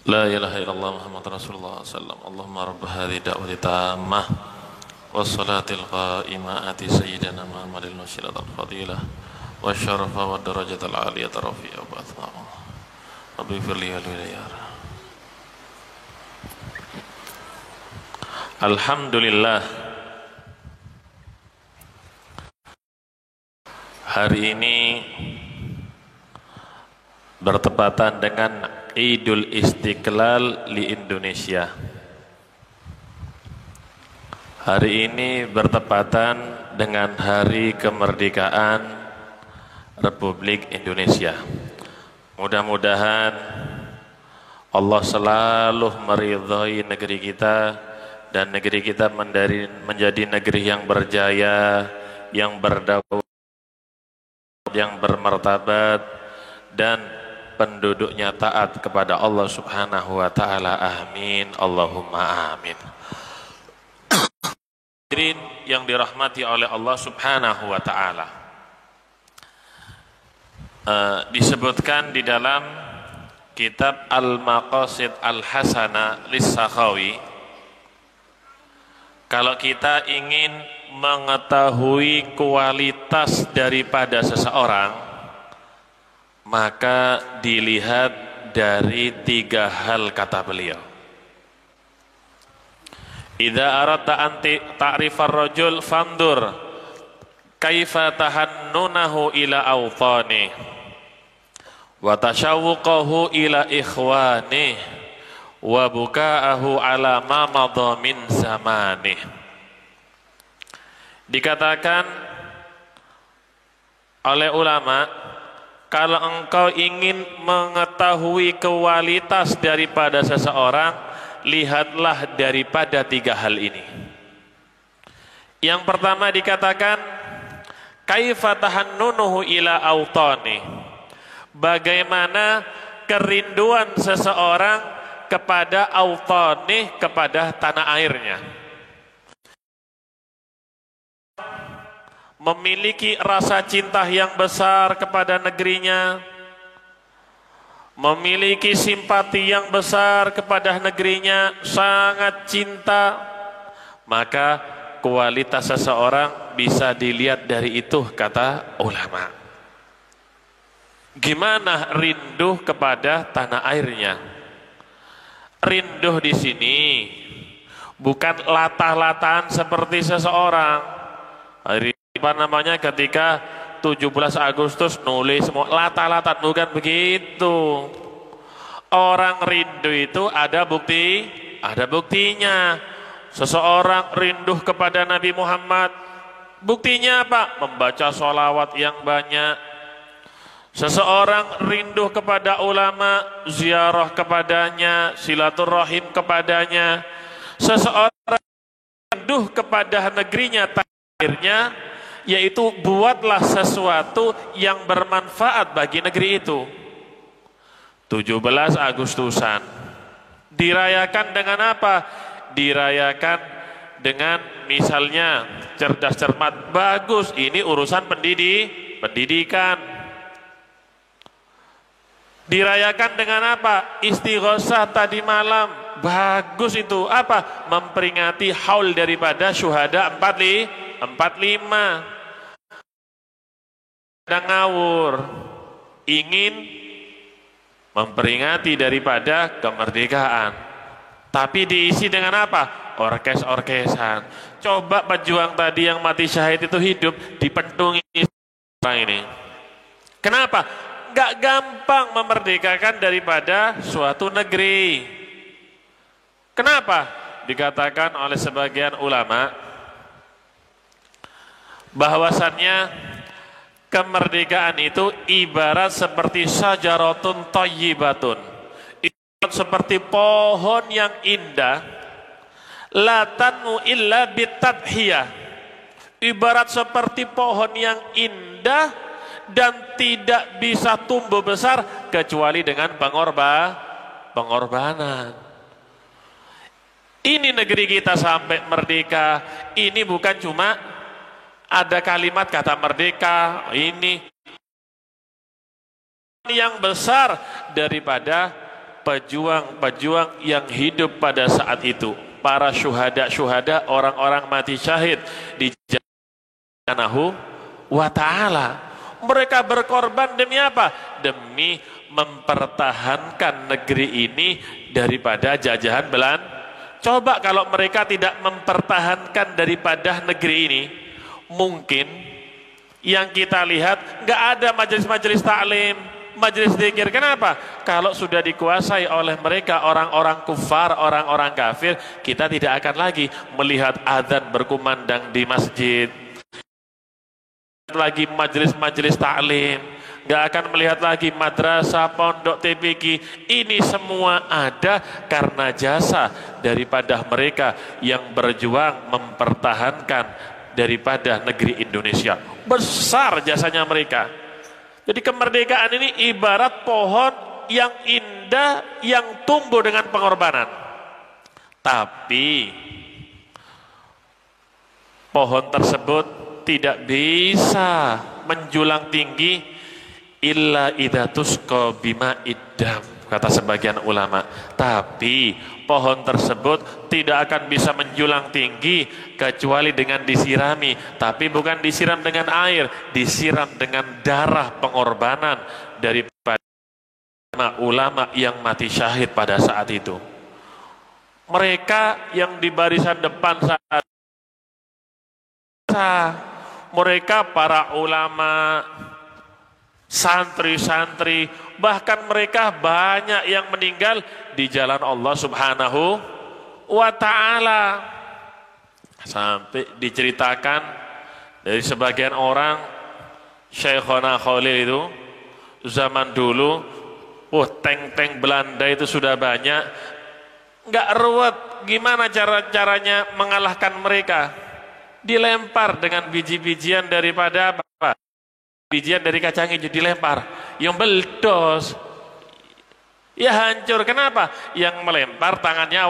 La ilaha illallah Muhammad Rasulullah sallam. Allahumma rabb hadhihi da'wati tammah wassalatil qa'imah ati sayyidina Muhammadil wasilatal fadilah wasyarafa wa darajatal aliyata rafi'a wa athma'u rabbi firli al-wilayar. Alhamdulillah, hari ini bertepatan dengan Idul Istiqlal di Indonesia. Hari ini bertepatan dengan hari kemerdekaan Republik Indonesia. Mudah-mudahan Allah selalu meridhai negeri kita dan negeri kita menjadi negeri yang berjaya, yang berdaulat, yang bermartabat, dan penduduknya taat kepada Allah Subhanahu wa ta'ala. Amin, Allahumma amin. Hadirin yang dirahmati oleh Allah Subhanahu wa ta'ala, disebutkan di dalam kitab Al-Maqasid Al-Hasana Lis-Sakhawi, kalau kita ingin mengetahui kualitas daripada seseorang, maka dilihat dari 3 hal, kata beliau. Idza aradta an ta'rifar rajul fandur kaifa tahannunahu ila awtani wa tashawwuqahu ila ikhwani wa buka'ahu ala ma madha min zamani. Dikatakan oleh ulama, kalau engkau ingin mengetahui kualitas daripada seseorang, lihatlah daripada 3 hal ini. Yang pertama dikatakan kaifa tahannunuhu ila autani, bagaimana kerinduan seseorang kepada autani, kepada tanah airnya. Memiliki rasa cinta yang besar kepada negerinya, memiliki simpati yang besar kepada negerinya, sangat cinta, maka kualitas seseorang bisa dilihat dari itu, kata ulama. Gimana rindu kepada tanah airnya? Rindu di sini bukan latah-latahan seperti seseorang. Apa namanya, ketika 17 Agustus nulis semua latah-latah, bukan begitu. Orang rindu itu ada buktinya. Seseorang rindu kepada Nabi Muhammad, buktinya apa? Membaca sholawat yang banyak. Seseorang rindu kepada ulama, ziarah kepadanya, silaturahim kepadanya. Seseorang rindu kepada negerinya, akhirnya yaitu buatlah sesuatu yang bermanfaat bagi negeri itu. 17 Agustusan dirayakan dengan apa? Dirayakan dengan misalnya cerdas cermat, bagus, ini urusan pendidikan. Dirayakan dengan apa? Istighosah tadi malam, bagus itu. Apa? Memperingati haul daripada syuhada 45. Ada ngawur, ingin memperingati daripada kemerdekaan, tapi diisi dengan apa? Orkes-orkesan. Coba pejuang tadi yang mati syahid itu hidup, dipentungi orang ini. Kenapa? Gak gampang memerdekakan daripada suatu negeri. Kenapa? Dikatakan oleh sebagian ulama bahwasannya kemerdekaan itu ibarat seperti syajaratun thayyibatun, ibarat seperti pohon yang indah, la tanmu illa bitadhiyah, ibarat seperti pohon yang indah dan tidak bisa tumbuh besar kecuali dengan pengorbanan. Ini negeri kita sampai merdeka, ini bukan cuma ada kalimat kata merdeka, ini yang besar daripada pejuang-pejuang yang hidup pada saat itu, para syuhada, orang-orang mati syahid di jalan wa ta'ala. Mereka berkorban demi apa? Demi mempertahankan negeri ini daripada jajahan Belanda. Coba kalau mereka tidak mempertahankan daripada negeri ini, mungkin yang kita lihat nggak ada majelis-majelis taklim, majelis zikir. Kenapa? Kalau sudah dikuasai oleh mereka orang-orang kufar, orang-orang kafir, kita tidak akan lagi melihat azan berkumandang di masjid, lagi majelis-majelis taklim, nggak akan melihat lagi madrasah, pondok, TPQ. Ini semua ada karena jasa daripada mereka yang berjuang mempertahankan daripada negeri Indonesia. Besar jasanya mereka. Jadi kemerdekaan ini ibarat pohon yang indah yang tumbuh dengan pengorbanan. Tapi pohon tersebut tidak bisa menjulang tinggi illa idza tusqa bima iddam, kata sebagian ulama. Tapi pohon tersebut tidak akan bisa menjulang tinggi kecuali dengan disirami, tapi bukan disiram dengan air, disiram dengan darah pengorbanan daripada ulama yang mati syahid pada saat itu. Mereka yang di barisan depan saat mereka para ulama, santri-santri, bahkan mereka banyak yang meninggal di jalan Allah Subhanahu wa ta'ala. Sampai diceritakan dari sebagian orang, Syekhona Khalil itu zaman dulu, tank-tank Belanda itu sudah banyak, nggak ruwet gimana caranya mengalahkan mereka. Dilempar dengan biji-bijian daripada apa? Bijian dari kacang hijau dilempar, yang meledos, ya hancur. Kenapa? Yang melempar tangannya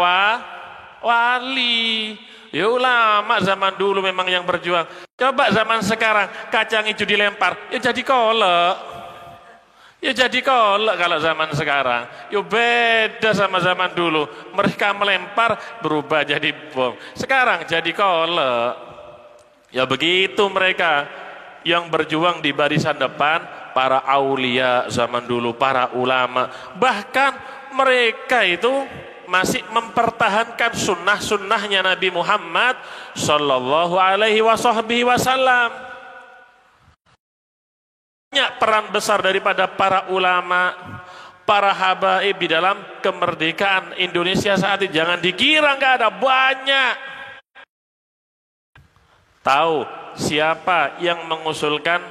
wali, ya ulama zaman dulu memang yang berjuang. Coba zaman sekarang kacang hijau dilempar, ya jadi kolek. Ya jadi kolek kalau zaman sekarang. Ya beda sama zaman dulu. Mereka melempar berubah jadi bom. Sekarang jadi kolek. Ya begitu mereka yang berjuang di barisan depan, para aulia zaman dulu, para ulama. Bahkan mereka itu masih mempertahankan sunnah-sunnahnya Nabi Muhammad Sallallahu Alaihi Wasallam. Banyak peran besar daripada para ulama, para habaib di dalam kemerdekaan Indonesia saat ini. Jangan dikira nggak ada, banyak. Tahu siapa yang mengusulkan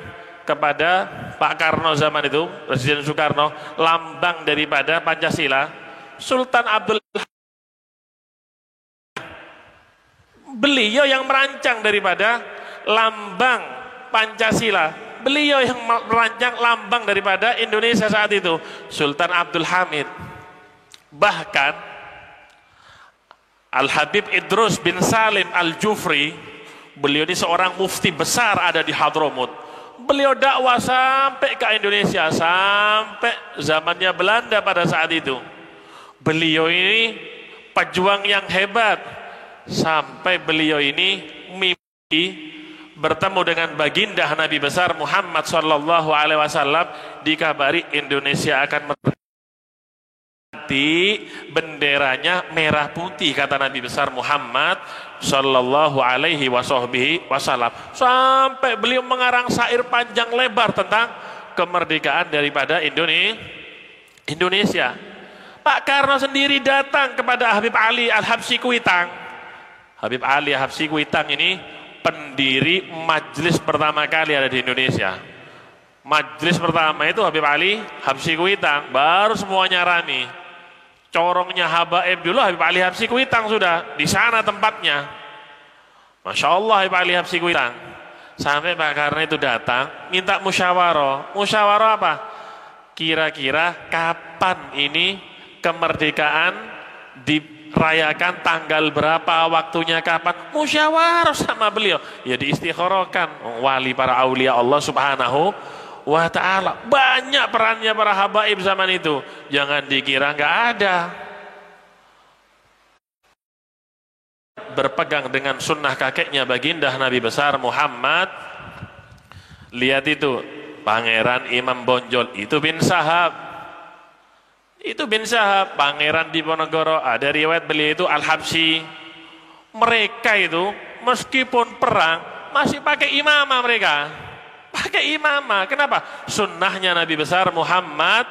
kepada Pak Karno zaman itu, Presiden Soekarno, lambang daripada Pancasila? Sultan Abdul. Beliau yang merancang daripada lambang Pancasila. Beliau yang merancang lambang daripada Indonesia saat itu, Sultan Abdul Hamid. Bahkan Al-Habib Idrus bin Salim Al-Jufri, beliau ini seorang mufti besar ada di Hadramut. Beliau dakwah sampai ke Indonesia, sampai zamannya Belanda pada saat itu. Beliau ini pejuang yang hebat, sampai beliau ini mimpi bertemu dengan baginda Nabi besar Muhammad Sallallahu Alaihi Wasallam, dikabari Indonesia akan benderanya merah putih, kata Nabi besar Muhammad Sallallahu Alaihi Wasallam. Sampai beliau mengarang syair panjang lebar tentang kemerdekaan daripada Indonesia. Pak Karno sendiri datang kepada Habib Ali Al-Habsyi Kuitang. Habib Ali Al-Habsyi Kuitang ini pendiri majelis pertama kali ada di Indonesia. Majelis pertama itu Habib Ali Habsyi Kuitang, baru semuanya rame. Corongnya habaib dulu Habib Ali Habsyi Kuitang, sudah di sana tempatnya. Masya Allah Habib Ali Habsyi Kuitang. Sampai Pak Karno itu datang minta musyawarah. Musyawarah apa? Kira-kira kapan ini kemerdekaan dirayakan, tanggal berapa, waktunya kapan? Musyawarah sama beliau. Ya diistikharahkan wali para aulia Allah Subhanahu wa ta'ala. Banyak perannya para habaib zaman itu. Jangan dikira nggak ada. Berpegang dengan sunnah kakeknya baginda Nabi besar Muhammad. Lihat itu, Pangeran Imam Bonjol itu bin Sahab. Itu bin Sahab, Pangeran Diponegoro. Ada riwayat beliau itu Al-Habsyi. Mereka itu meskipun perang masih pakai imamah mereka. Pakai imamah. Kenapa? Sunnahnya Nabi besar Muhammad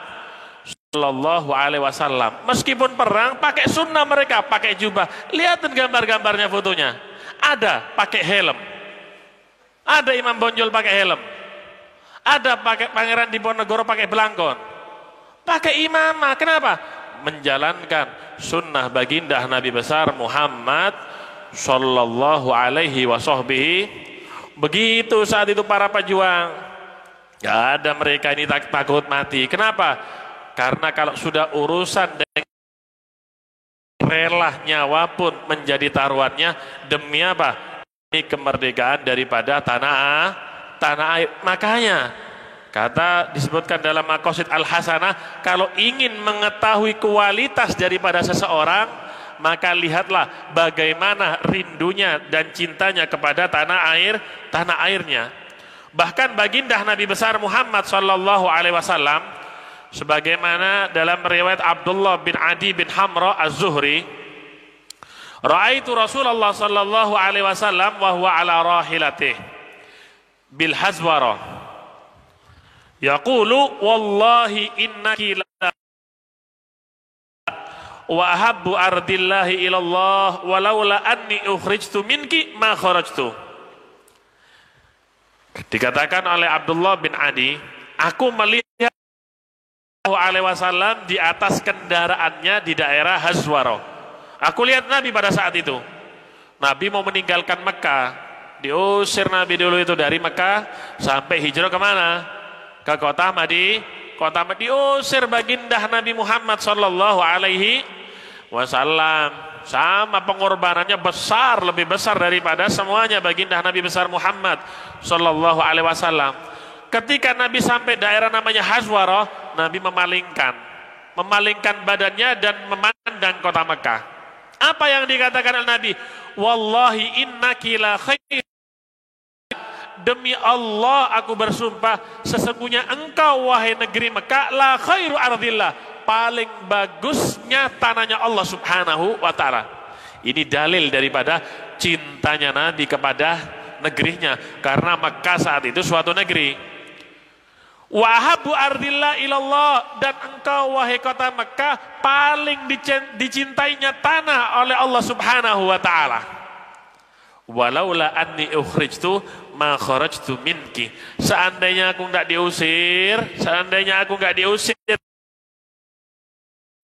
Sallallahu Alaihi Wasallam. Meskipun perang pakai sunnah mereka, pakai jubah. Lihatin gambar-gambarnya, fotonya. Ada pakai helm. Ada Imam Bonjol pakai helm. Ada pakai Pangeran Diponegoro pakai belangkon. Pakai imamah. Kenapa? Menjalankan sunnah baginda Nabi besar Muhammad Sallallahu Alaihi Wasallam. Begitu saat itu para pejuang. Gak ada mereka ini takut mati. Kenapa? Karena kalau sudah urusan dengan rela nyawa pun menjadi taruhannya demi apa? Demi kemerdekaan daripada tanah air. Makanya kata disebutkan dalam Maqasid Al-Hasanah, kalau ingin mengetahui kualitas daripada seseorang, maka lihatlah bagaimana rindunya dan cintanya kepada tanah airnya. Bahkan baginda Nabi besar Muhammad Sallallahu Alaihi Wasallam, sebagaimana dalam riwayat Abdullah bin Adi bin Hamra Az-Zuhri, ra'aitu Rasulullah Sallallahu Alaihi Wasallam wa huwa ala rahilatih bil hazwara yaqulu wallahi innaki la wa ahabbu ardillahi ilallah walaula anni ukhrijtu minki ma kharajtu. Dikatakan oleh Abdullah bin Adi, aku melihat Alaihi Wasallam di atas kendaraannya di daerah Hazwaro. Aku lihat Nabi pada saat itu. Nabi mau meninggalkan Mekah. Diusir Nabi dulu itu dari Mekah sampai hijrah kemana? Ke kota Madinah. Diusir baginda Nabi Muhammad Sallallahu Alaihi Wasallam. Sama pengorbanannya besar, lebih besar daripada semuanya baginda Nabi besar Muhammad Sallallahu Alaihi Wasallam. Ketika Nabi sampai daerah namanya Hazwaro, Nabi memalingkan badannya dan memandang kota Mekah. Apa yang dikatakan oleh Nabi? Wallahi innaki la khair. Demi Allah aku bersumpah, sesungguhnya engkau wahai negeri Mekah la khairu ardillah, paling bagusnya tanahnya Allah Subhanahu wa taala. Ini dalil daripada cintanya Nabi kepada negerinya, karena Mekah saat itu suatu negeri. Wa habbu ardillah ilallah, dan engkau wahai kota Mekah paling dicintainya tanah oleh Allah Subhanahu wa taala. Walaula anni ukhrijtu ma kharajtu minki. Seandainya aku enggak diusir,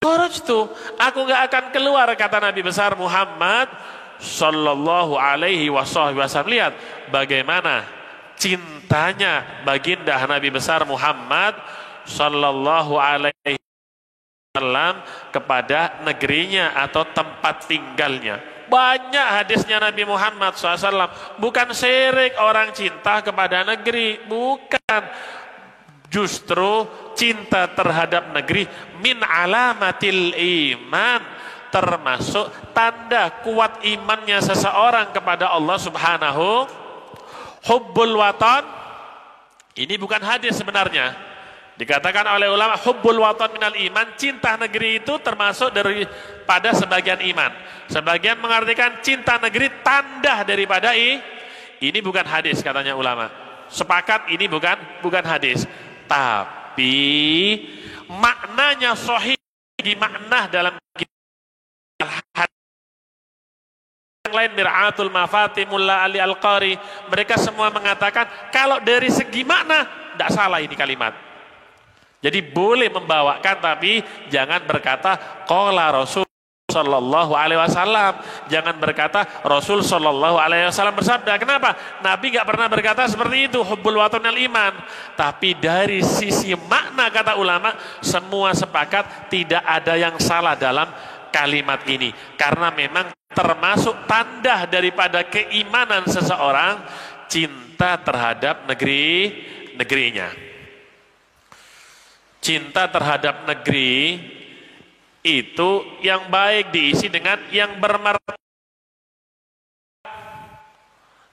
kharajtu, aku enggak akan keluar, kata Nabi besar Muhammad Sallallahu Alaihi Wasallam. Lihat bagaimana cintanya baginda Nabi besar Muhammad Sallallahu Alaihi Wasallam kepada negerinya atau tempat tinggalnya. Banyak hadisnya Nabi Muhammad SAW. Bukan syirik orang cinta kepada negeri, bukan. Justru cinta terhadap negeri min alamatil iman, termasuk tanda kuat imannya seseorang kepada Allah Subhanahu. Hubbul watan, ini bukan hadis sebenarnya. Dikatakan oleh ulama hubbul watan minal iman, cinta negeri itu termasuk daripada sebagian iman. Sebagian mengartikan cinta negeri tanda daripada ini bukan hadis, katanya ulama. Sepakat ini bukan hadis, tapi maknanya sahih di makna dalam yang lain. Mir'atul Mafati Mulla Ali Al-Qari, mereka semua mengatakan kalau dari segi makna tidak salah ini kalimat. Jadi boleh membawakan, tapi jangan berkata qala Rasul Sallallahu Alaihi Wasallam. Jangan berkata Rasul Sallallahu Alaihi Wasallam bersabda. Kenapa? Nabi gak pernah berkata seperti itu, hubbul watanil iman. Tapi dari sisi makna, kata ulama, semua sepakat tidak ada yang salah dalam kalimat ini. Karena memang termasuk tanda daripada keimanan seseorang cinta terhadap negerinya. cinta terhadap negeri itu yang baik diisi dengan yang bermartabat.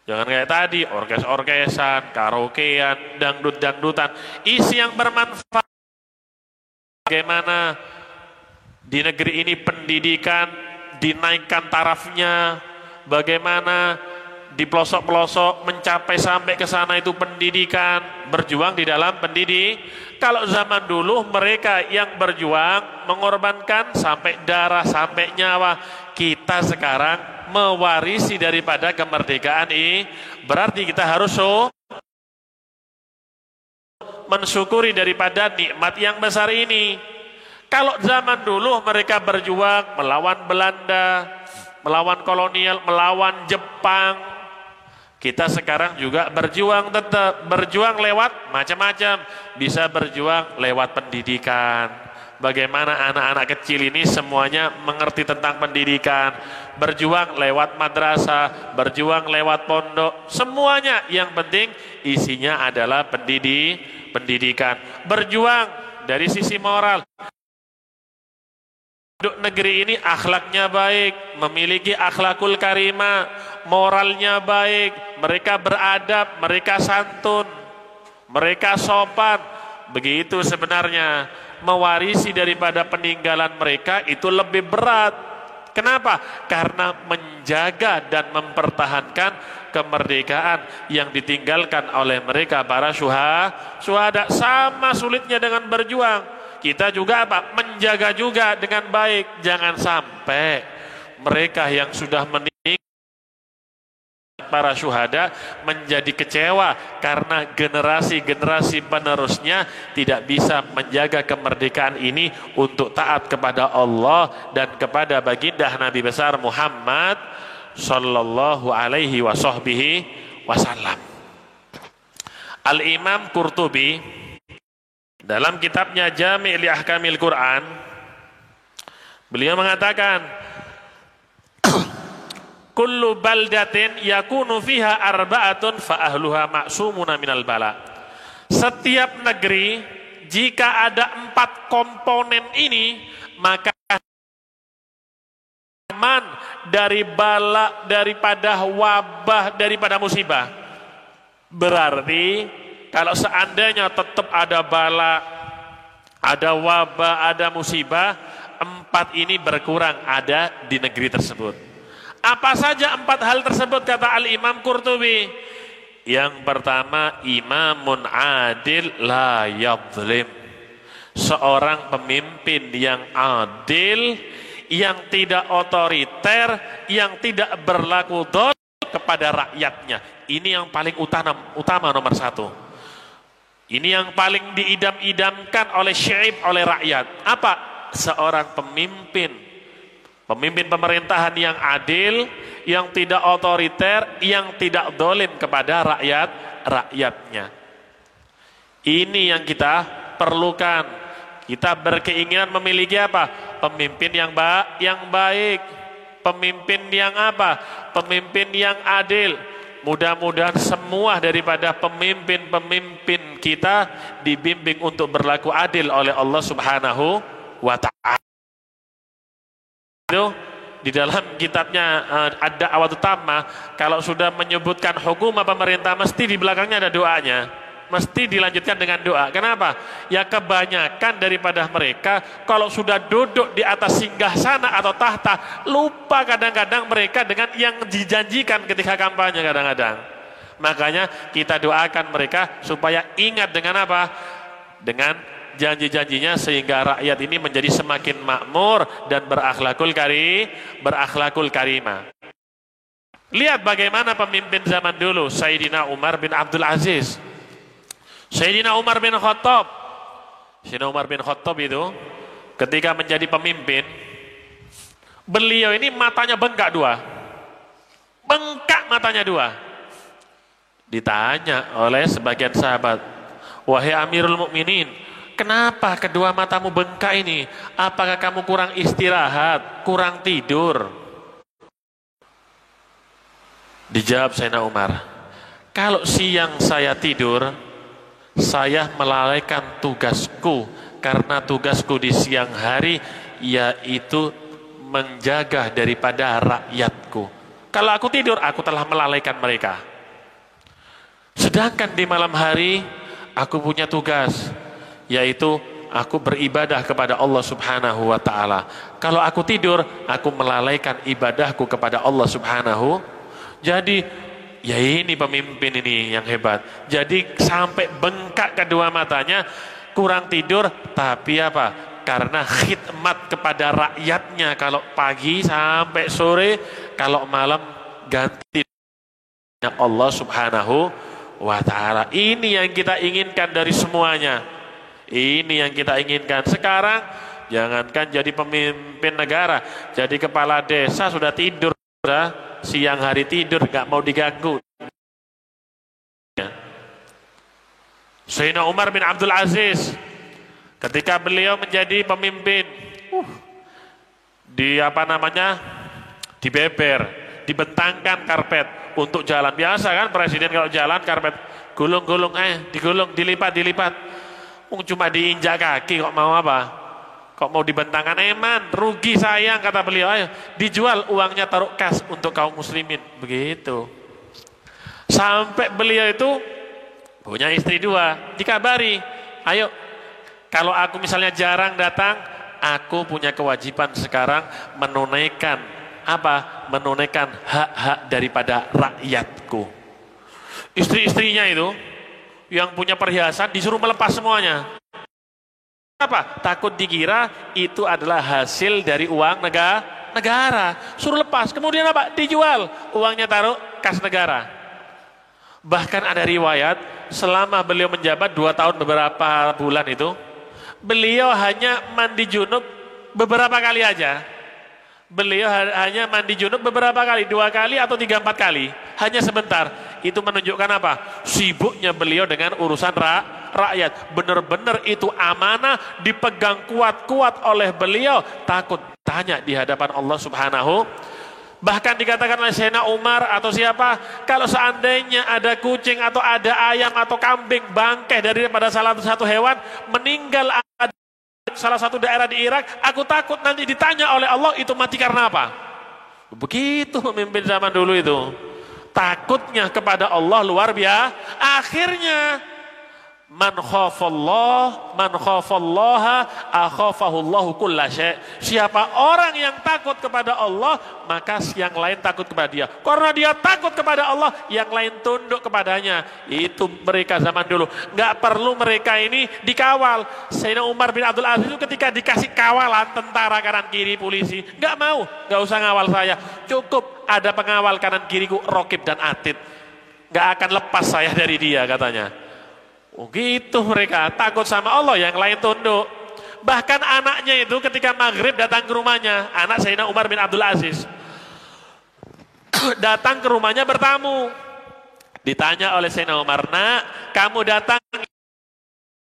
Jangan kayak tadi, orkes-orkesan, karaokean, dangdut-dangdutan. Isi yang bermanfaat. Bagaimana di negeri ini pendidikan dinaikkan tarafnya, bagaimana di pelosok-pelosok mencapai sampai ke sana itu pendidikan, berjuang di dalam pendidik. Kalau zaman dulu mereka yang berjuang mengorbankan sampai darah, sampai nyawa. Kita sekarang mewarisi daripada kemerdekaan ini, berarti kita harus mensyukuri daripada nikmat yang besar ini. Kalau zaman dulu mereka berjuang melawan Belanda, melawan kolonial, melawan Jepang, kita sekarang juga berjuang, tetap berjuang lewat macam-macam. Bisa berjuang lewat pendidikan. Bagaimana anak-anak kecil ini semuanya mengerti tentang pendidikan. Berjuang lewat madrasah, berjuang lewat pondok. Semuanya yang penting isinya adalah pendidikan. Berjuang dari sisi moral. Negeri ini akhlaknya baik, memiliki akhlakul karimah, moralnya baik, mereka beradab, mereka santun, mereka sopan. Begitu sebenarnya mewarisi daripada peninggalan mereka itu lebih berat. Kenapa? Karena menjaga dan mempertahankan kemerdekaan yang ditinggalkan oleh mereka para syuhada. Sama sulitnya dengan berjuang. Kita juga apa? Menjaga juga dengan baik. Jangan sampai mereka yang sudah meninggal para syuhada menjadi kecewa karena generasi-generasi penerusnya tidak bisa menjaga kemerdekaan ini untuk taat kepada Allah dan kepada baginda Nabi besar Muhammad sallallahu alaihi wasallam. Al-Imam Qurtubi dalam kitabnya Jami' li Ahkamil Quran, beliau mengatakan, kullu baldatin yakunu fiha arba'atun fa ahluha ma'sumuna minal bala. Setiap negeri jika ada 4 komponen ini, maka aman dari bala, daripada wabah, daripada musibah. Berarti kalau seandainya tetap ada bala, ada wabah, ada musibah, 4 ini berkurang ada di negeri tersebut. Apa saja 4 hal tersebut kata Al-Imam Qurtubi? Yang pertama, imamun adil la yadhlim. Seorang pemimpin yang adil, yang tidak otoriter, yang tidak berlaku dhul kepada rakyatnya. Ini yang paling utama nomor 1. Ini yang paling diidam-idamkan oleh syaib, oleh rakyat. Apa? Seorang pemimpin pemerintahan yang adil, yang tidak otoriter, yang tidak dolim kepada rakyatnya. Ini yang kita perlukan. Kita berkeinginan memiliki apa? Pemimpin yang baik, pemimpin yang apa? Pemimpin yang adil. Mudah-mudahan semua daripada pemimpin-pemimpin kita dibimbing untuk berlaku adil oleh Allah Subhanahu wa ta'ala. Di dalam kitabnya Ad-Da'wah Tammah, kalau sudah menyebutkan hukum pemerintah mesti di belakangnya ada doanya. Mesti dilanjutkan dengan doa. Kenapa? Ya kebanyakan daripada mereka kalau sudah duduk di atas singgasana atau tahta, lupa kadang-kadang mereka dengan yang dijanjikan ketika kampanye kadang-kadang. Makanya kita doakan mereka supaya ingat dengan apa? Dengan janji-janjinya sehingga rakyat ini menjadi semakin makmur dan berakhlakul karimah. Lihat bagaimana pemimpin zaman dulu, Sayyidina Umar bin Abdul Aziz, Sayyidina Umar bin Khattab. Sayyidina Umar bin Khattab itu ketika menjadi pemimpin, beliau ini matanya bengkak 2. Bengkak matanya 2. Ditanya oleh sebagian sahabat, wahai Amirul Mukminin, kenapa kedua matamu bengkak ini? Apakah kamu kurang istirahat, kurang tidur? Dijawab Sayyidina Umar, kalau siang saya tidur, saya melalaikan tugasku, karena tugasku di siang hari yaitu menjaga daripada rakyatku. Kalau aku tidur, aku telah melalaikan mereka. Sedangkan di malam hari aku punya tugas, yaitu aku beribadah kepada Allah Subhanahu wa ta'ala. Kalau aku tidur, aku melalaikan ibadahku kepada Allah Subhanahu. Jadi ya ini pemimpin ini yang hebat. Jadi sampai bengkak kedua matanya, kurang tidur, tapi apa? Karena khidmat kepada rakyatnya. Kalau pagi sampai sore, kalau malam ganti Allah Subhanahu wa ta'ala. Ini yang kita inginkan dari semuanya. Ini yang kita inginkan. Sekarang jangankan jadi pemimpin negara, jadi kepala desa sudah tidur, siang hari tidur, gak mau diganggu. Sayyidina Umar bin Abdul Aziz, ketika beliau menjadi pemimpin, dibeber, dibentangkan karpet untuk jalan. Biasa kan presiden kalau jalan karpet gulung-gulung, digulung, dilipat. Cuma diinjak kaki kok mau apa? Kok mau dibentangkan? Eman, rugi sayang, kata beliau. Ayo dijual, uangnya taruh kas untuk kaum muslimin. Begitu. Sampai beliau itu punya istri 2, dikabari, ayo kalau aku misalnya jarang datang, aku punya kewajiban sekarang menunaikan apa? Menunaikan hak-hak daripada rakyatku. Istri-istrinya itu yang punya perhiasan disuruh melepas semuanya. Apa? Takut dikira itu adalah hasil dari uang negara. Suruh lepas. Kemudian apa? Dijual. Uangnya taruh kas negara. Bahkan ada riwayat, selama beliau menjabat 2 tahun beberapa bulan itu, beliau hanya mandi junub beberapa kali aja. Beliau hanya mandi junub beberapa kali, 2 kali atau 3-4 kali, hanya sebentar. Itu menunjukkan apa? Sibuknya beliau dengan urusan rakyat. Benar-benar itu amanah dipegang kuat-kuat oleh beliau, takut tanya di hadapan Allah Subhanahu. Bahkan dikatakan oleh Sayyidina Umar atau siapa, kalau seandainya ada kucing atau ada ayam atau kambing bangkai daripada salah satu hewan meninggal salah satu daerah di Irak, aku takut nanti ditanya oleh Allah itu mati karena apa. Begitu pemimpin zaman dulu itu, takutnya kepada Allah luar biasa. Akhirnya man khafallaha akhafahullahu kulla syai'. Siapa orang yang takut kepada Allah, maka yang lain takut kepada dia. Karena dia takut kepada Allah, yang lain tunduk kepadanya. Itu mereka zaman dulu. Nggak perlu mereka ini dikawal. Sayyidina Umar bin Abdul Aziz itu ketika dikasih kawalan tentara kanan kiri, polisi, nggak mau, nggak usah ngawal saya. Cukup ada pengawal kanan kiriku, Rokib dan Atid. Nggak akan lepas saya dari dia, katanya. Oh gitu, mereka takut sama Allah, yang lain tunduk. Bahkan anaknya itu ketika maghrib datang ke rumahnya, anak Sayyidina Umar bin Abdul Aziz datang ke rumahnya bertamu. Ditanya oleh Sayyidina Umar, nak, kamu datang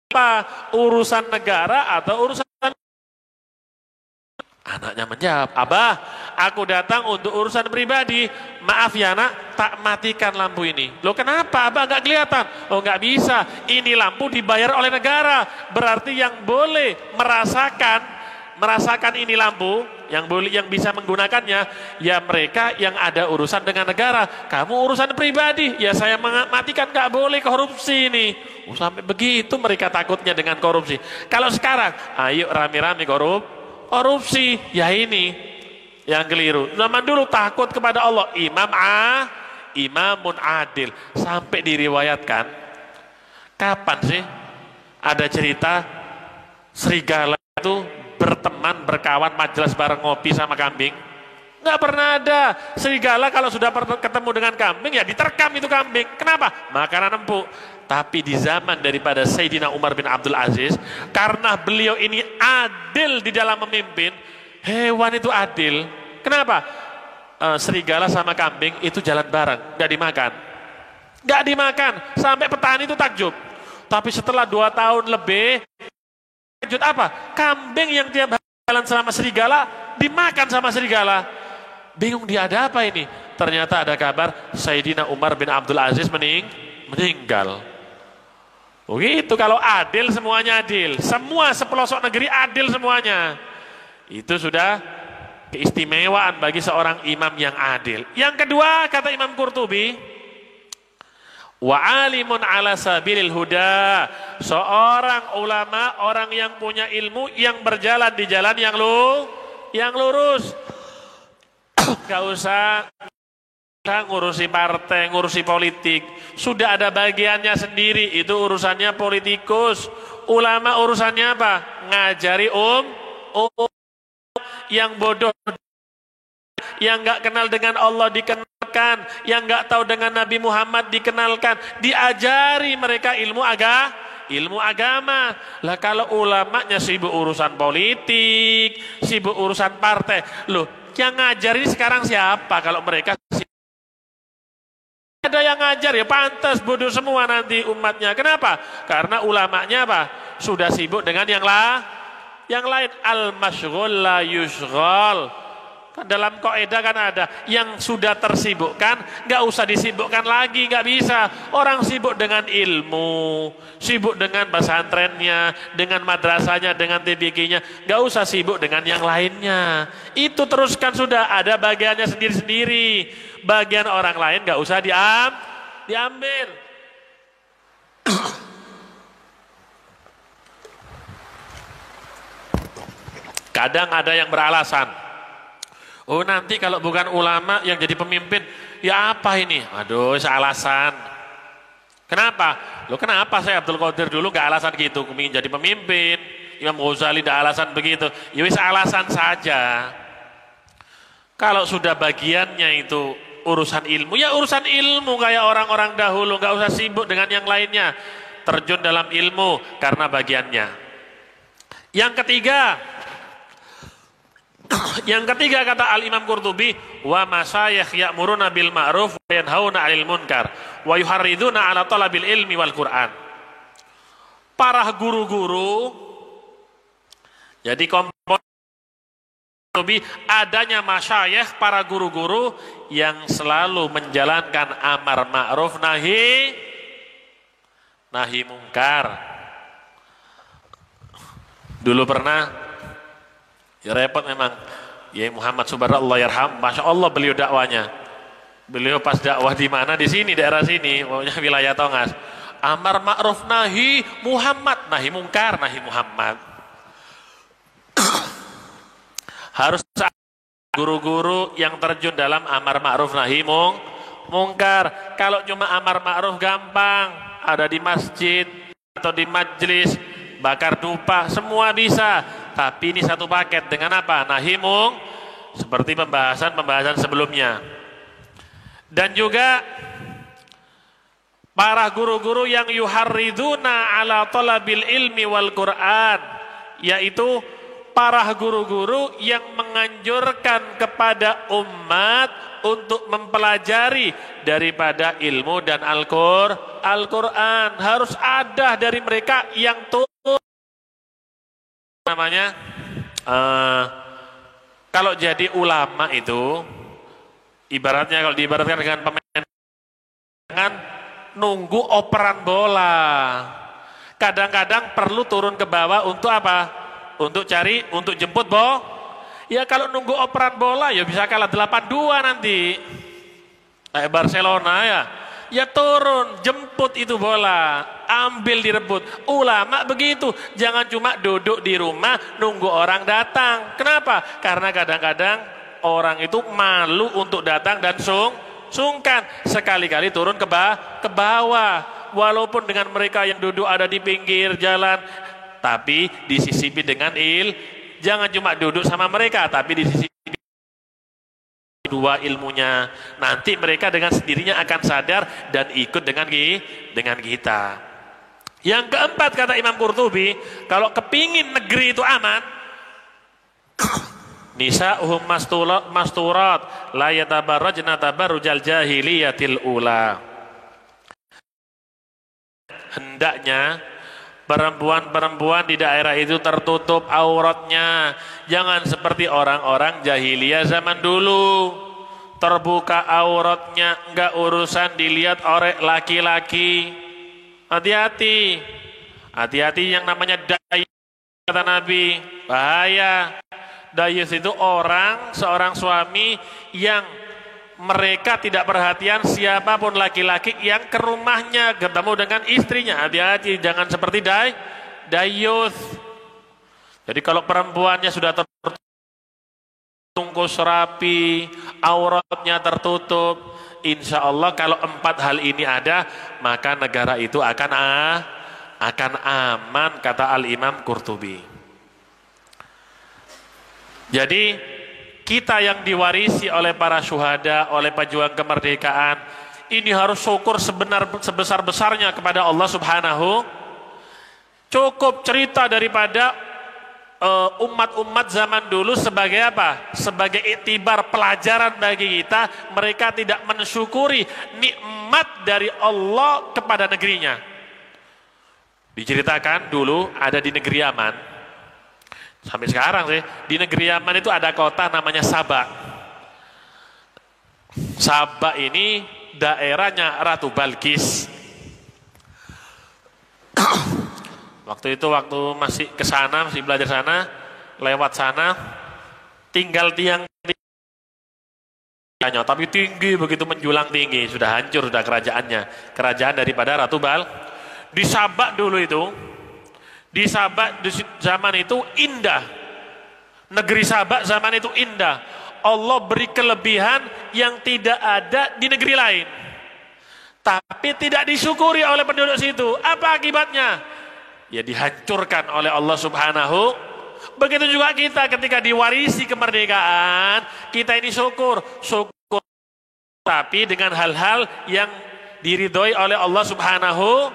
apa? Urusan negara atau urusan? Anaknya menjawab, abah, aku datang untuk urusan pribadi. Maaf ya nak, tak matikan lampu ini. Loh kenapa abah nggak kelihatan? Oh nggak bisa, ini lampu dibayar oleh negara. Berarti yang boleh merasakan ini lampu, yang bisa menggunakannya, ya mereka yang ada urusan dengan negara. Kamu urusan pribadi, ya saya matikan, nggak boleh korupsi ini. Sampai begitu mereka takutnya dengan korupsi. Kalau sekarang, ayo rame-rame korupsi, ya ini yang keliru. Zaman dulu takut kepada Allah, imamun adil. Sampai diriwayatkan, kapan sih ada cerita serigala itu berteman, berkawan, majelis bareng ngopi sama kambing? Nggak pernah ada. Serigala kalau sudah ketemu dengan kambing, ya diterkam itu kambing. Kenapa? Makanan empuk. Tapi di zaman daripada Sayyidina Umar bin Abdul Aziz, karena beliau ini adil di dalam memimpin, hewan itu adil. Kenapa? Serigala sama kambing itu jalan bareng, nggak dimakan, sampai petani itu takjub. Tapi setelah 2 tahun lebih, takjub apa? Kambing yang tiap hari jalan sama serigala dimakan sama serigala. Bingung dia, ada apa ini? Ternyata ada kabar Sayyidina Umar bin Abdul Aziz meninggal. Oh gitu, kalau adil semuanya adil. Semua sepelosok negeri adil semuanya. Itu sudah keistimewaan bagi seorang imam yang adil. Yang kedua, kata Imam Qurtubi, wa alimun ala sabilil huda, seorang ulama, orang yang punya ilmu, yang berjalan di jalan yang lurus. Gak usah ngurusi partai, ngurusi politik, sudah ada bagiannya sendiri, itu urusannya politikus. Ulama urusannya apa? Ngajari yang bodoh, yang nggak kenal dengan Allah dikenalkan, yang nggak tahu dengan Nabi Muhammad dikenalkan, diajari mereka ilmu agama. Lah kalau ulamanya sibuk urusan politik, sibuk urusan partai, loh yang ngajari sekarang siapa? Kalau mereka ada yang ngajar, ya pantas bodoh semua nanti umatnya. Kenapa? Karena ulamanya apa? Sudah sibuk dengan yang lain. Al-masyghul la yushghal. Kan dalam kaidah kan ada yang sudah tersibukkan nggak usah disibukkan lagi, nggak bisa. Orang sibuk dengan ilmu, sibuk dengan pesantrennya, dengan madrasahnya, dengan TBG-nya, nggak usah sibuk dengan yang lainnya. Itu teruskan, sudah ada bagiannya sendiri-sendiri. Bagian orang lain nggak usah diambil. Kadang ada yang beralasan, oh nanti kalau bukan ulama yang jadi pemimpin, ya apa ini? Aduh, alasan. Kenapa? Loh kenapa saya Abdul Qadir dulu gak alasan gitu, ingin jadi pemimpin. Imam Ghazali gak alasan begitu. Ya wis alasan saja. Kalau sudah bagiannya itu urusan ilmu, ya urusan ilmu kayak orang-orang dahulu, gak usah sibuk dengan yang lainnya. Terjun dalam ilmu karena bagiannya. Yang ketiga kata Al-Imam Qurtubi, wa masyayikh ya'muruna bil ma'ruf wa yanhauna 'anil munkar wa yuharriduna 'ala talabil ilmi wal Qur'an. Para guru-guru, jadi komponen Qurtubi adanya masyayikh, para guru-guru yang selalu menjalankan amar ma'ruf nahi munkar. Dulu pernah, ya repot memang. Ya Muhammad Subhanallah yarham, masya Allah beliau dakwanya. Beliau pas dakwah di mana? Di sini, daerah sini, pokoknya wilayah Tongas. Amar ma'ruf nahi Muhammad, nahi mungkar, nahi Muhammad. Harus guru-guru yang terjun dalam amar ma'ruf nahi mungkar. Kalau cuma amar ma'ruf gampang, ada di masjid atau di majelis, bakar dupa, semua bisa. Tapi ini satu paket dengan apa? Nahi seperti pembahasan sebelumnya. Dan juga para guru-guru yang yuharriduna ala talabil ilmi wal Qur'an, yaitu para guru-guru yang menganjurkan kepada umat untuk mempelajari daripada ilmu dan Al-Quran. Harus ada dari mereka yang namanya kalau jadi ulama itu ibaratnya, kalau diibaratkan dengan pemain, jangan nunggu operan bola. Kadang-kadang perlu turun ke bawah untuk apa? Untuk jemput ya kalau nunggu operan bola ya bisa kalah 8-2 nanti kayak Barcelona ya turun, jemput itu bola, ambil, direbut. Ulama begitu, jangan cuma duduk di rumah nunggu orang datang. Kenapa? Karena kadang-kadang orang itu malu untuk datang dan sungkan. Sekali-kali turun ke bawah, walaupun dengan mereka yang duduk ada di pinggir jalan, tapi disisipi dengan jangan cuma duduk sama mereka, tapi disisipi dua ilmunya. Nanti mereka dengan sendirinya akan sadar dan ikut dengan kita. Yang keempat kata Imam Qurtubi, kalau kepingin negeri itu aman, nisa'uhum masturat la yatabarrajna tabarrujal jahiliyatil ula. Hendaknya perempuan-perempuan di daerah itu tertutup auratnya. Jangan seperti orang-orang jahiliyah zaman dulu, terbuka auratnya, enggak urusan dilihat oleh laki-laki. Hati-hati. Hati-hati yang namanya dayus, kata Nabi. Bahaya. Dayus itu seorang suami yang mereka tidak perhatian siapapun laki-laki yang ke rumahnya ketemu dengan istrinya. Hati-hati, jangan seperti dayus. Jadi kalau perempuannya sudah terbungkus rapi, auratnya tertutup, insya Allah kalau 4 hal ini ada, maka negara itu akan aman, kata Al-Imam Qurtubi. Jadi kita yang diwarisi oleh para syuhada, oleh pejuang kemerdekaan, ini harus syukur sebesar-besarnya kepada Allah Subhanahu. Cukup cerita daripada umat-umat zaman dulu sebagai apa? Sebagai iktibar, pelajaran bagi kita. Mereka tidak mensyukuri nikmat dari Allah kepada negerinya. Diceritakan dulu ada di negeri Yaman, sampai sekarang sih di negeri Yaman itu ada kota namanya Sabah. Sabah ini daerahnya Ratu Balkis. Waktu masih ke sana, masih belajar sana, lewat sana, tinggal tiang tapi tinggi, begitu menjulang tinggi, sudah hancur sudah kerajaannya, kerajaan daripada Ratu di Sabah dulu itu, di Sabah di zaman itu indah, negeri Sabah zaman itu indah. Allah beri kelebihan yang tidak ada di negeri lain, tapi tidak disyukuri oleh penduduk situ. Apa akibatnya? Ya dihancurkan oleh Allah Subhanahu. Begitu juga kita ketika diwarisi kemerdekaan, kita ini syukur, tapi dengan hal-hal yang diridhoi oleh Allah Subhanahu.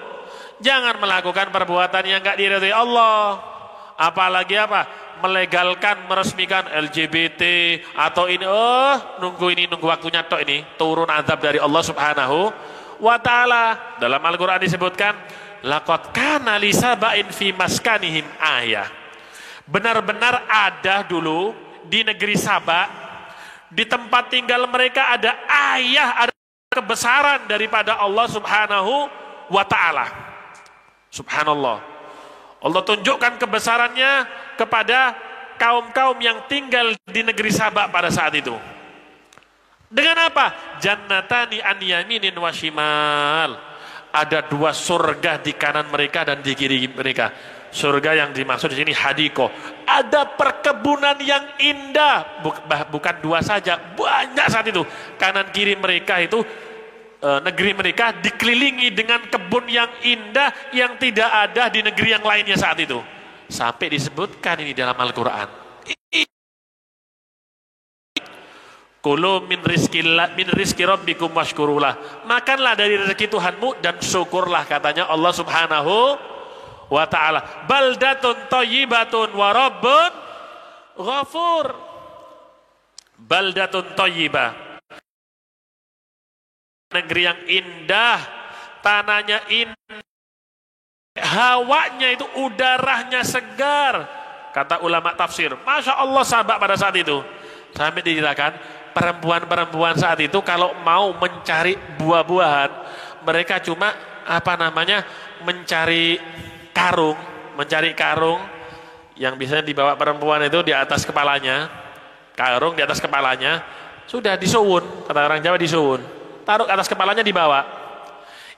Jangan melakukan perbuatan yang enggak diridhoi Allah. Apalagi apa? Melegalkan, meresmikan LGBT atau ini, nunggu waktunya tok, ini turun azab dari Allah Subhanahu wa ta'ala. Dalam Al-Quran disebutkan, laqad kana li saba'in fi maskanihim ayah. Benar-benar ada dulu di negeri Sabah, di tempat tinggal mereka ada ayah, ada kebesaran daripada Allah Subhanahu wa ta'ala. Subhanallah. Allah tunjukkan kebesarannya kepada kaum-kaum yang tinggal di negeri Sabah pada saat itu. Dengan apa? Jannatani an yaminin wa shimal. Ada 2 surga di kanan mereka dan di kiri mereka. Surga yang dimaksud di sini hadiko. Ada perkebunan yang indah, bukan 2 saja, banyak saat itu. Kanan kiri mereka itu negeri mereka dikelilingi dengan kebun yang indah yang tidak ada di negeri yang lainnya saat itu. Sampai disebutkan ini dalam Al-Quran. Kulu min rizki rabbikum washkurulah. Makanlah dari rezeki Tuhanmu dan syukurlah, katanya Allah Subhanahu wa ta'ala. Baldatun thayyibatun wa rabbun ghafur. Baldatun thayyibah, negeri yang indah, tanahnya indah, hawanya itu, udaranya segar, kata ulama tafsir. Masya Allah Sabah pada saat itu. Sampai diceritakan perempuan-perempuan saat itu kalau mau mencari buah-buahan, mereka cuma mencari karung yang biasanya dibawa perempuan itu di atas kepalanya, karung di atas kepalanya, sudah disuwun, kata orang Jawa disuwun, taruh atas kepalanya dibawa.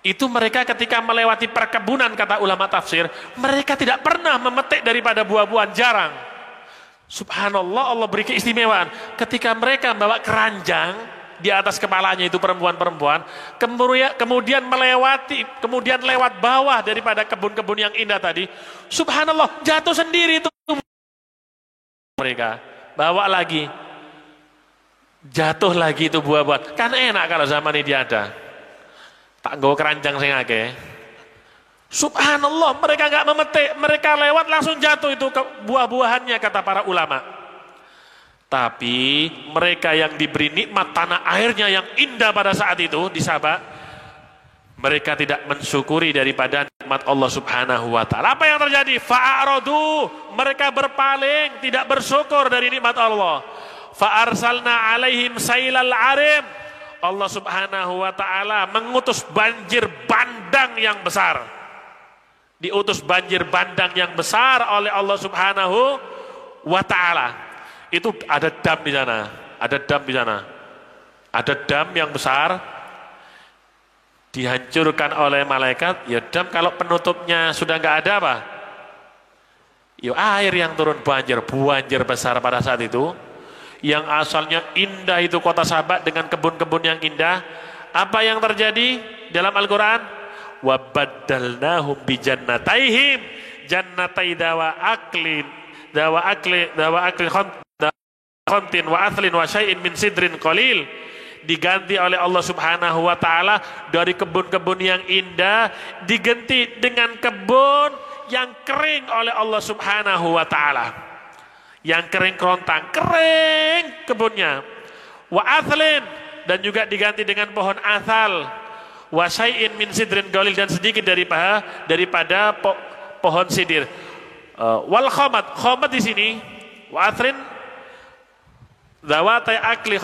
Itu mereka ketika melewati perkebunan, kata ulama tafsir, mereka tidak pernah memetik daripada buah-buahan, jarang. Subhanallah, Allah beri keistimewaan. Ketika mereka membawa keranjang di atas kepalanya itu perempuan-perempuan, kemudian lewat bawah daripada kebun-kebun yang indah tadi, subhanallah, jatuh sendiri itu mereka. Bawa lagi, jatuh lagi itu buah-buahan. Kan enak kalau zaman ini ada. Tak nggawa keranjang sing akeh. Subhanallah, mereka nggak memetik, mereka lewat langsung jatuh itu buah-buahannya, kata para ulama. Tapi mereka yang diberi nikmat tanah airnya yang indah pada saat itu di Sabah, mereka tidak mensyukuri daripada nikmat Allah Subhanahu wa ta'ala. Apa yang terjadi? Fa'aradu, mereka berpaling, tidak bersyukur dari nikmat Allah. Fa'arsalna alaihim sailal arim, Allah Subhanahu wa ta'ala mengutus banjir bandang yang besar. diutus banjir bandang yang besar oleh Allah Subhanahu wa ta'ala. Itu ada dam di sana, ada dam di sana. Ada dam yang besar dihancurkan oleh malaikat. Ya dam kalau penutupnya sudah nggak ada apa? Ya air yang turun banjir besar pada saat itu. Yang asalnya indah itu kota Sabak dengan kebun-kebun yang indah. Apa yang terjadi dalam Al-Quran? Wa baddalnahum bi jannataihim jannatai dawa aklin khamtin wa athlin wa syai'in min sidrin qalil. Diganti oleh Allah Subhanahu wa ta'ala dari kebun-kebun yang indah diganti dengan kebun yang kering oleh Allah Subhanahu wa ta'ala. Yang kering kerontang, kering kebunnya. Wa athlin, dan juga diganti dengan pohon athal. Wa syai'in min sidrin qalil, dan sedikit daripada pohon sidir. Wal khomat di sini, wa athlin zawatai aklin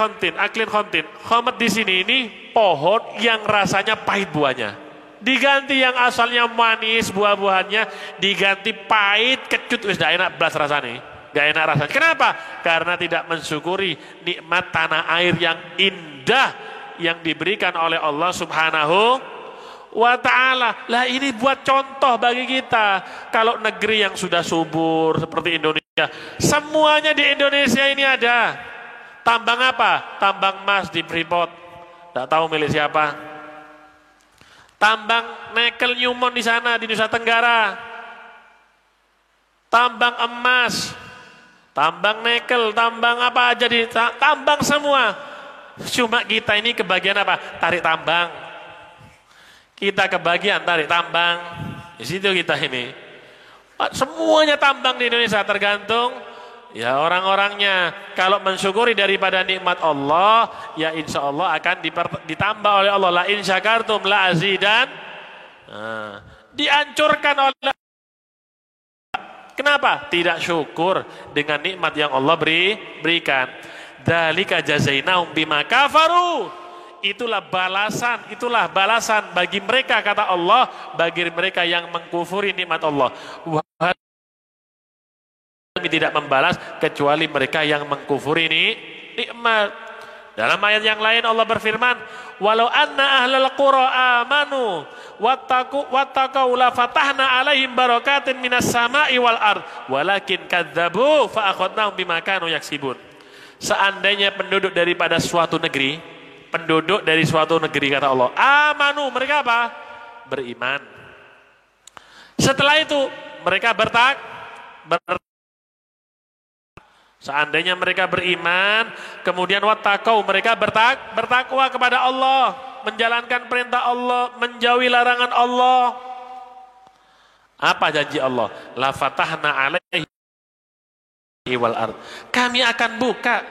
khontin. Khomat di sini ini pohon yang rasanya pahit buahnya. Diganti yang asalnya manis buah-buahannya, diganti pahit, kecut, wis dak enak belas rasanya. Gak enak rasanya. Kenapa? Karena tidak mensyukuri nikmat tanah air yang indah yang diberikan oleh Allah Subhanahu wa ta'ala. Lah ini buat contoh bagi kita. Kalau negeri yang sudah subur seperti Indonesia, semuanya di Indonesia ini ada. Tambang apa? Tambang emas di Freeport. Tidak tahu milik siapa. Tambang nikel Newmont di sana di Nusa Tenggara. Tambang emas, tambang nikel, tambang apa aja tambang semua. Cuma kita ini kebagian apa? Tarik tambang. Kita kebagian tarik tambang. Di situ kita ini. Semuanya tambang di Indonesia, tergantung ya orang-orangnya. Kalau mensyukuri daripada nikmat Allah, ya insya Allah akan ditambah oleh Allah. La in syakartum la azidan. Dihancurkan oleh. Kenapa? Tidak syukur dengan nikmat yang Allah berikan. Dzalika jazainahum bima kafaru. Itulah balasan bagi mereka, kata Allah, bagi mereka yang mengkufuri nikmat Allah. Kami tidak membalas kecuali mereka yang mengkufuri nikmat. Dalam ayat yang lain Allah berfirman, walau anna ahlal qura amanu wattaqu la fatahna alaihim barakatin minas sama'i wal ard walakin kadzabu fa akhadnahum bima kanu yaksibun. Seandainya penduduk dari suatu negeri kata Allah, amanu, mereka apa? Beriman. Setelah itu mereka seandainya mereka beriman, kemudian wattaqau, mereka bertakwa kepada Allah, menjalankan perintah Allah, menjauhi larangan Allah. Apa janji Allah? La fatahna alaihi wal ard. Kami akan buka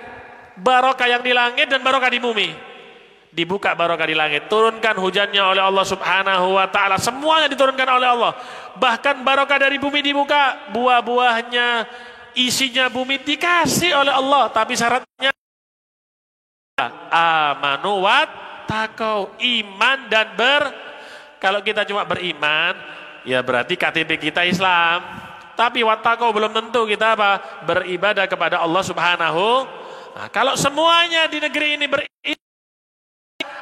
barokah yang di langit dan barokah di bumi. Dibuka barokah di langit, turunkan hujannya oleh Allah Subhanahu wa ta'ala, semuanya diturunkan oleh Allah. Bahkan barokah dari bumi dibuka, buah-buahnya, isinya bumi dikasih oleh Allah, tapi syaratnya amanu wattaqau, iman dan kalau kita cuma beriman, ya berarti KTP kita Islam, tapi wattaqau belum tentu kita apa? Beribadah kepada Allah Subhanahu. Nah, kalau semuanya di negeri ini beribadah,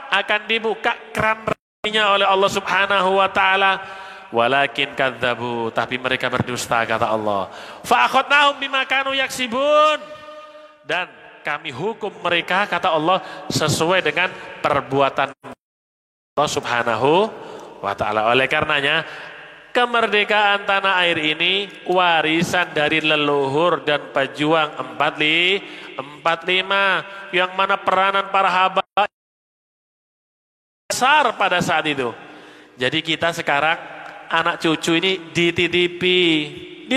akan dibuka keran rezekinya oleh Allah Subhanahu wa ta'ala. Walakin kadzabu, tapi mereka berdusta, kata Allah. Fa akhadnahum bima kanu yaksibun, dan kami hukum mereka, kata Allah, sesuai dengan perbuatan Allah Subhanahu wa ta'ala. Oleh karenanya kemerdekaan tanah air ini warisan dari leluhur dan pejuang 45 yang mana peranan para haba besar pada saat itu. Jadi kita sekarang anak cucu ini dititipi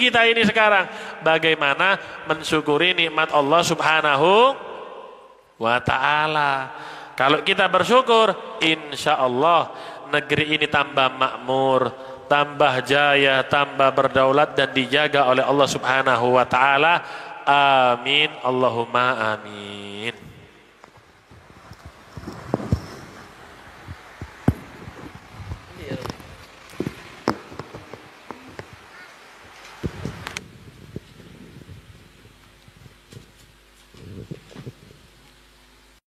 kita ini sekarang bagaimana mensyukuri nikmat Allah Subhanahu wa ta'ala. Kalau kita bersyukur, insya Allah negeri ini tambah makmur, tambah jaya, tambah berdaulat dan dijaga oleh Allah Subhanahu wa ta'ala. Amin, Allahumma amin.